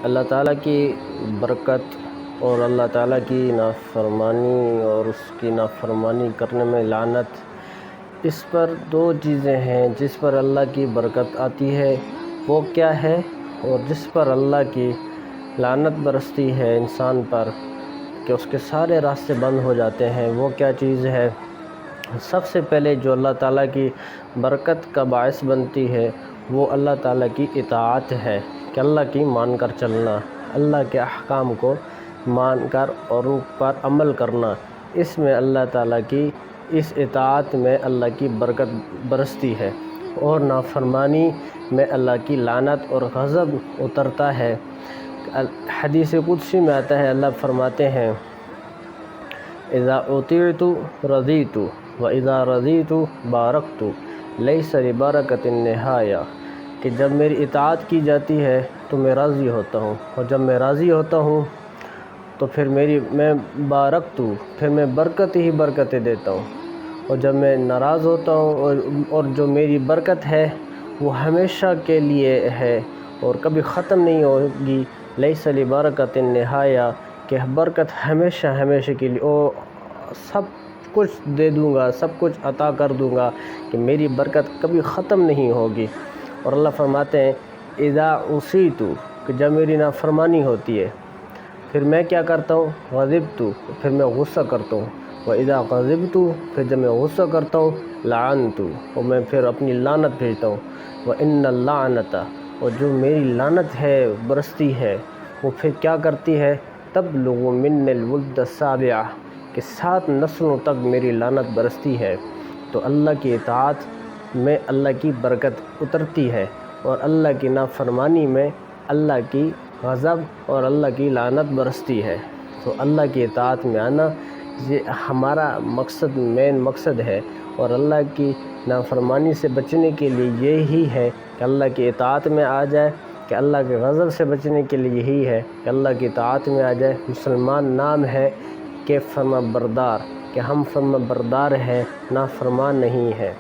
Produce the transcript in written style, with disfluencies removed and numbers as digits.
اللہ تعالیٰ کی برکت اور اللہ تعالیٰ کی نافرمانی اور اس کی نافرمانی کرنے میں لعنت، اس پر دو چیزیں ہیں۔ جس پر اللہ کی برکت آتی ہے وہ کیا ہے، اور جس پر اللہ کی لعنت برستی ہے انسان پر کہ اس کے سارے راستے بند ہو جاتے ہیں، وہ کیا چیز ہے؟ سب سے پہلے جو اللہ تعالیٰ کی برکت کا باعث بنتی ہے وہ اللہ تعالیٰ کی اطاعت ہے، کہ اللہ کی مان کر چلنا، اللہ کے احکام کو مان کر اور ان پر عمل کرنا۔ اس میں اللہ تعالیٰ کی اس اطاعت میں اللہ کی برکت برستی ہے، اور نافرمانی میں اللہ کی لعنت اور غضب اترتا ہے۔ حدیث قدسی میں آتا ہے، اللہ فرماتے ہیں اذا اطیعت رضیت واذا رضیت بارکت لیس لبرکۃ النہایہ، کہ جب میری اطاعت کی جاتی ہے تو میں راضی ہوتا ہوں، اور جب میں راضی ہوتا ہوں تو پھر میں بارکت، پھر میں برکت ہی برکتیں دیتا ہوں، اور جب میں ناراض ہوتا ہوں اور جو میری برکت ہے وہ ہمیشہ کے لیے ہے اور کبھی ختم نہیں ہوگی، لیس لبرکۃ النہایہ، کہ برکت ہمیشہ ہمیشہ کے لیے، اور سب کچھ دے دوں گا، سب کچھ عطا کر دوں گا، کہ میری برکت کبھی ختم نہیں ہوگی۔ اور اللہ فرماتے ہیں اذا عصیت، کہ جب میری نافرمانی ہوتی ہے پھر میں کیا کرتا ہوں، غضبت، پھر میں غصہ کرتا ہوں، واذا غضبت، پھر جب میں غصہ کرتا ہوں، لعنت، اور میں پھر اپنی لعنت بھیجتا ہوں، وان اللعنۃ، اور جو میری لعنت ہے برستی ہے وہ پھر کیا کرتی ہے، تبلغ من الولد السابعہ، کہ 7 نسلوں تک میری لعنت برستی ہے۔ تو اللہ کی اطاعت میں اللہ کی برکت اترتی ہے، اور اللہ کی نافرمانی میں اللہ کی غضب اور اللہ کی لعنت برستی ہے۔ تو اللہ کی اطاعت میں آنا یہ ہمارا مین مقصد ہے، اور اللہ کی نافرمانی سے بچنے کے لیے یہی ہے کہ اللہ کی اطاعت میں آ جائے، کہ اللہ کے غضب سے بچنے کے لیے یہی ہے کہ اللہ کی اطاعت میں آ جائے۔ مسلمان نام ہے کہ فرما بردار، کہ ہم فرما بردار ہیں، نافرمان نہیں ہیں۔